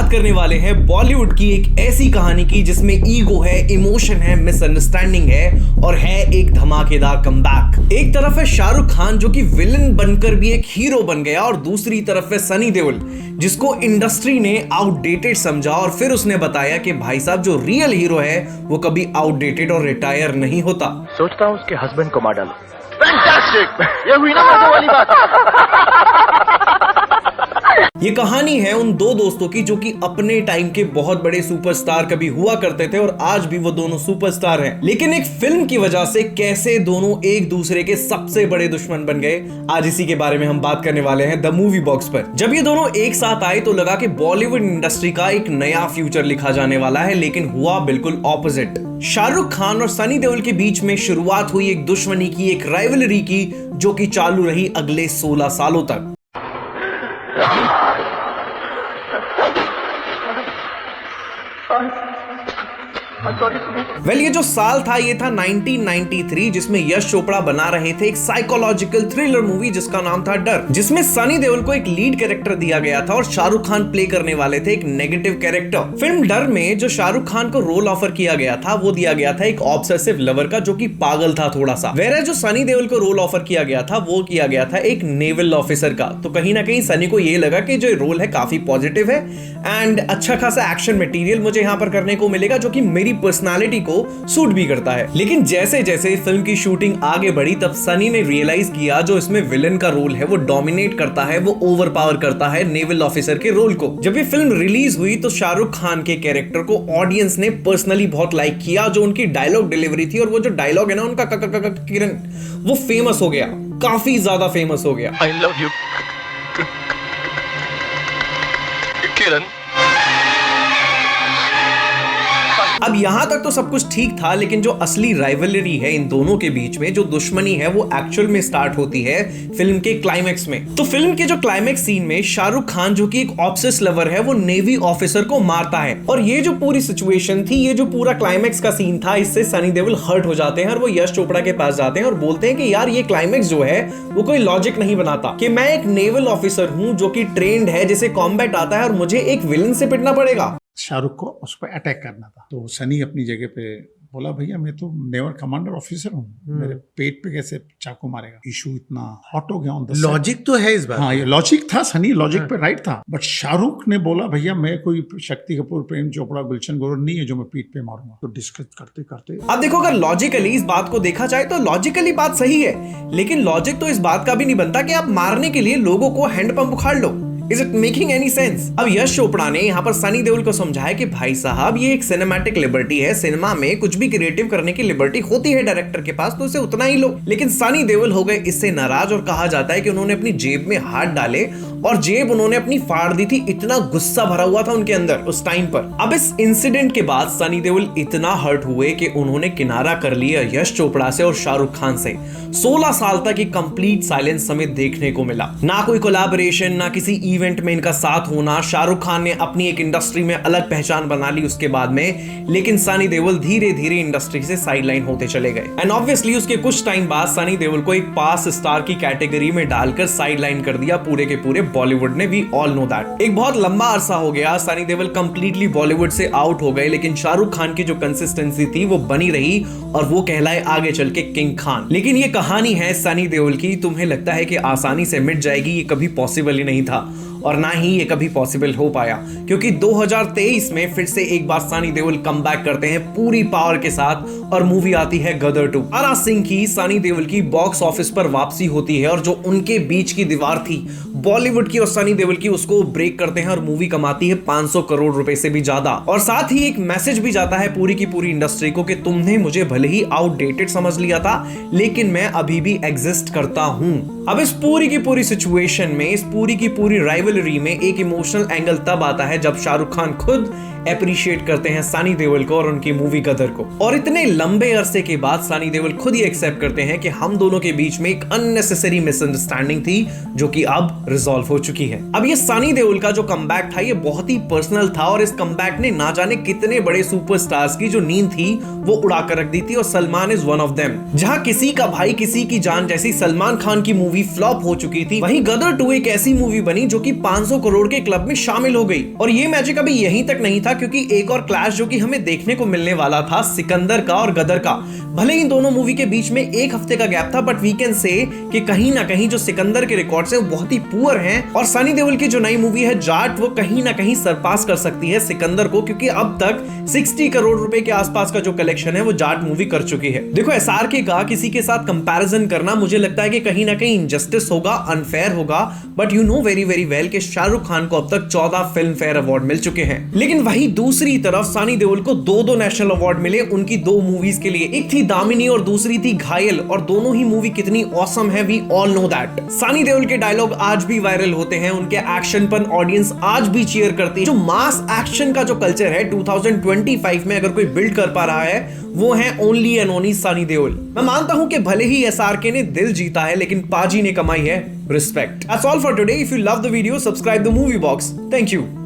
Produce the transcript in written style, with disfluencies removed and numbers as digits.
बात करने वाले हैं बॉलीवुड की एक ऐसी कहानी की जिसमें ईगो है, इमोशन है, मिसअंडरस्टैंडिंग है और है एक धमाकेदार कमबैक। एक तरफ है शाहरुख खान जो कि विलन बनकर भी एक हीरो बन गया और दूसरी तरफ है सनी देओल जिसको इंडस्ट्री ने आउटडेटेड समझा और फिर उसने बताया कि भाई साहब जो रियल हीरो है वो कभी आउटडेटेड और रिटायर नहीं होता। सोचता हूँ उसके हस्बैंड को मार डालो। फैंटास्टिक! ये हुई ना मजे वाली बात। ये कहानी है उन दो दोस्तों की जो कि अपने टाइम के बहुत बड़े सुपरस्टार कभी हुआ करते थे और आज भी वो दोनों सुपरस्टार हैं। लेकिन एक फिल्म की वजह से कैसे दोनों एक दूसरे के सबसे बड़े दुश्मन बन गए, आज इसी के बारे में हम बात करने वाले हैं द मूवी बॉक्स पर। जब ये दोनों एक साथ आए तो लगा कि बॉलीवुड इंडस्ट्री का एक नया फ्यूचर लिखा जाने वाला है, लेकिन हुआ बिल्कुल ऑपोजिट। शाहरुख खान और सनी देओल के बीच में शुरुआत हुई एक दुश्मनी की, एक राइवलरी की जो कि चालू रही अगले 16 सालों तक। ये जो साल था ये था 1993 जिसमें यश चोपड़ा बना रहे थे एक साइकोलॉजिकल थ्रिलर मूवी जिसका नाम था डर, जिसमें सनी देओल को एक लीड कैरेक्टर दिया गया था और शाहरुख खान प्ले करने वाले थे एक नेगेटिव कैरेक्टर। फिल्म डर में जो शाहरुख खान को रोल ऑफर किया गया था वो दिया गया था एक ऑब्सेसिव लवर का जो कि पागल था थोड़ा सा, वेयर जो सनी देओल को रोल ऑफर किया गया था वो किया गया था एक नेवल ऑफिसर का। तो कहीं ना कहीं सनी को ये लगा कि जो रोल है काफी पॉजिटिव है एंड अच्छा खासा एक्शन मटेरियल मुझे यहाँ पर करने को मिलेगा जो कि मेरी पर्सनालिटी को सूट भी करता है। लेकिन जैसे जैसे फिल्म की शूटिंग आगे बढ़ी तब सनी ने रियलाइज किया जो इसमें विलन का रोल है वो डोमिनेट करता है, वो ओवरपावर करता है नेवल ऑफिसर के रोल को। जब ये फिल्म रिलीज हुई तो शाहरुख खान के कैरेक्टर को ऑडियंस ने पर्सनली बहुत लाइक किया, जो उनकी डायलॉग डिलीवरी थी और वो जो डायलॉग है ना उनका किरण वो फेमस हो गया, काफी ज्यादा फेमस हो गया। I love you, किरण। अब यहां तक तो सब कुछ ठीक था, लेकिन जो असली राइवलरी है इन दोनों के बीच में, जो दुश्मनी है वो एक्चुअल में स्टार्ट होती है फिल्म के क्लाइमेक्स में। तो फिल्म के जो क्लाइमेक्स सीन में शाहरुख खान जो कि एक ऑब्सेस लवर है वो नेवी ऑफिसर को मारता है और ये जो पूरी सिचुएशन थी, ये जो पूरा क्लाइमेक्स का सीन था, इससे सनी देओल हर्ट हो जाते हैं और वो यश चोपड़ा के पास जाते हैं और बोलते हैं कि यार ये क्लाइमेक्स जो है वो कोई लॉजिक नहीं बनाता कि मैं एक नेवल ऑफिसर हूं जो कि ट्रेंड है, जिसे कॉम्बैट आता है और मुझे एक विलन से पिटना पड़ेगा। शाहरुख को उस पर अटैक करना था तो सनी अपनी जगह पे बोला भैया मैं तो नेवल कमांडर ऑफिसर हूँ, मेरे पेट पे कैसे चाकू मारेगा। इशू इतना हॉट हो गया ऑन द सेट। लॉजिक तो है इस बात। हाँ ये लॉजिक था, सनी लॉजिक पे राइट था, बट शाहरुख ने बोला भैया मैं कोई शक्ति कपूर, प्रेम चोपड़ा, गुलशन ग्रोवर नहीं है जो मैं पीठ पे मारूंगा। तो डिस्कस करते करते अब देखो अगर लॉजिकली इस बात को देखा जाए तो लॉजिकली बात सही है, लेकिन लॉजिक तो इस बात का भी नहीं बनता कि आप मारने के लिए लोगों को हैंडपंप उखाड़ लो। Is it making any sense? अब यश चोपड़ा ने यहाँ पर सनी देओल को समझाया कि भाई साहब ये एक सिनेमैटिक लिबर्टी है, सिनेमा में कुछ भी क्रिएटिव करने की लिबर्टी होती है डायरेक्टर के पास, तो उसे उतना ही लो। लेकिन सनी देओल हो गए इससे नाराज और कहा जाता है कि उन्होंने अपनी जेब में हाथ डाले और जेब उन्होंने अपनी फाड़ दी थी, इतना गुस्सा भरा हुआ था उनके अंदर उस टाइम पर। अब इस इंसिडेंट के बाद सनी देओल इतना हर्ट हुए कि उन्होंने किनारा कर लिया यश चोपड़ा से और शाहरुख खान से। 16 साल तक एक कंप्लीट साइलेंस समेत देखने को मिला, ना कोई कोलैबोरेशन, ना किसी इवेंट में इनका साथ होना। शाहरुख खान ने अपनी एक इंडस्ट्री में अलग पहचान बना ली उसके बाद में, लेकिन सनी देओल धीरे धीरे इंडस्ट्री से साइडलाइन होते चले गए एंड ऑब्वियसली उसके कुछ टाइम बाद सनी देओल को एक पास स्टार की कैटेगरी में डालकर साइडलाइन कर दिया पूरे के पूरे बॉलीवुड ने। We all know that. एक बहुत लंबा अरसा हो गया सनी देओल कंप्लीटली बॉलीवुड से आउट हो गए, लेकिन शाहरुख खान की जो कंसिस्टेंसी थी वो बनी रही और वो कहलाए आगे चल के किंग खान। लेकिन ये कहानी है सनी देओल की, तुम्हें लगता है कि आसानी से मिट जाएगी, ये कभी पॉसिबल ही नहीं था और ना ही ये कभी पॉसिबल हो पाया, क्योंकि 2023 में फिर से एक बार सनी देओल कमबैक करते हैं पूरी पावर के साथ और मूवी आती है गदर 2। आरा सिंह की सनी देओल की बॉक्स ऑफिस पर वापसी होती है और जो उनके बीच की दीवार थी बॉलीवुड की और सनी देओल की, उसको ब्रेक करते हैं और मूवी कमाती है 500 करोड़ रुपए से भी ज्यादा। और साथ ही एक मैसेज भी जाता है पूरी की पूरी इंडस्ट्री को कि तुमने मुझे भले ही आउटडेटेड समझ लिया था, लेकिन मैं अभी भी एग्जिस्ट करता हूं। अब इस पूरी की पूरी सिचुएशन में, इस पूरी की पूरी राइवलरी में एक इमोशनल एंगल तब आता है जब शाहरुख खान खुद अप्रिशिएट करते हैं सनी देओल को और उनकी मूवी गदर को। और इतने लंबे अरसे के बाद सनी देओल खुद ही एक्सेप्ट करते हैं कि हम दोनों के बीच में एक अननेसेसरी मिसअंडरस्टैंडिंग थी जो कि अब रिजॉल्व हो चुकी है। अब ये सनी देओल का जो कमबैक था ये बहुत ही पर्सनल था और इस कमबैक ने ना जाने कितने बड़े सुपरस्टार्स की जो नींद थी वो उड़ा कर रख दी थी और Salman is one of them. जहां किसी का भाई किसी की जान जैसी सलमान खान की मूवी मूवी फ्लॉप हो चुकी थी, वहीं गदर 2 एक ऐसी मूवी बनी जो कि 500 करोड़ के क्लब में शामिल हो गई। और ये मैजिक अभी यहीं तक नहीं था, क्योंकि एक और क्लैश जो कि हमें देखने को मिलने वाला था सिकंदर का और गदर का। भले ही दोनों मूवी के बीच में एक हफ्ते का गैप था, बट वी कैन से कि कहीं ना कहीं जो सिकंदर के रिकॉर्ड्स हैं वो बहुत ही पुअर हैं, और सनी देओल की जो नई मूवी है जाट वो कहीं ना कहीं सरपास कर सकती है सिकंदर को, क्योंकि अब तक 60 करोड़ रुपए के आसपास का जो कलेक्शन है वो जाट मूवी कर चुकी है। देखो एसआरके का किसी के साथ कंपैरिजन करना मुझे लगता है कि कहीं ना कहीं इनजस्टिस होगा, अनफेयर होगा, but you know very very well कि शाहरुख खान को अब तक 14 फिल्म फेयर अवार्ड मिल चुके हैं। लेकिन वही दूसरी तरफ सनी देओल को 2 नेशनल अवार्ड मिले उनकी 2 मूवीज के लिए, एक थी दामिनी और दूसरी थी घायल, और दोनों ही मूवी कितनी ऑसम है we all know that. Sunny Deol के डायलॉग आज भी वायरल होते हैं, उनके एक्शन पर ऑडियंस आज भी चीयर करती है। जो मास एक्शन का जो कल्चर है 2025 में अगर कोई बिल्ड कर पा रहा है वो है only and only Sunny Deol. मैं मानता हूं कि भले ही एसआरके ने दिल जीता है, लेकिन पाजी ने कमाई है respect. That's all for today. If you love the video, subscribe the Movie Box. Thank you.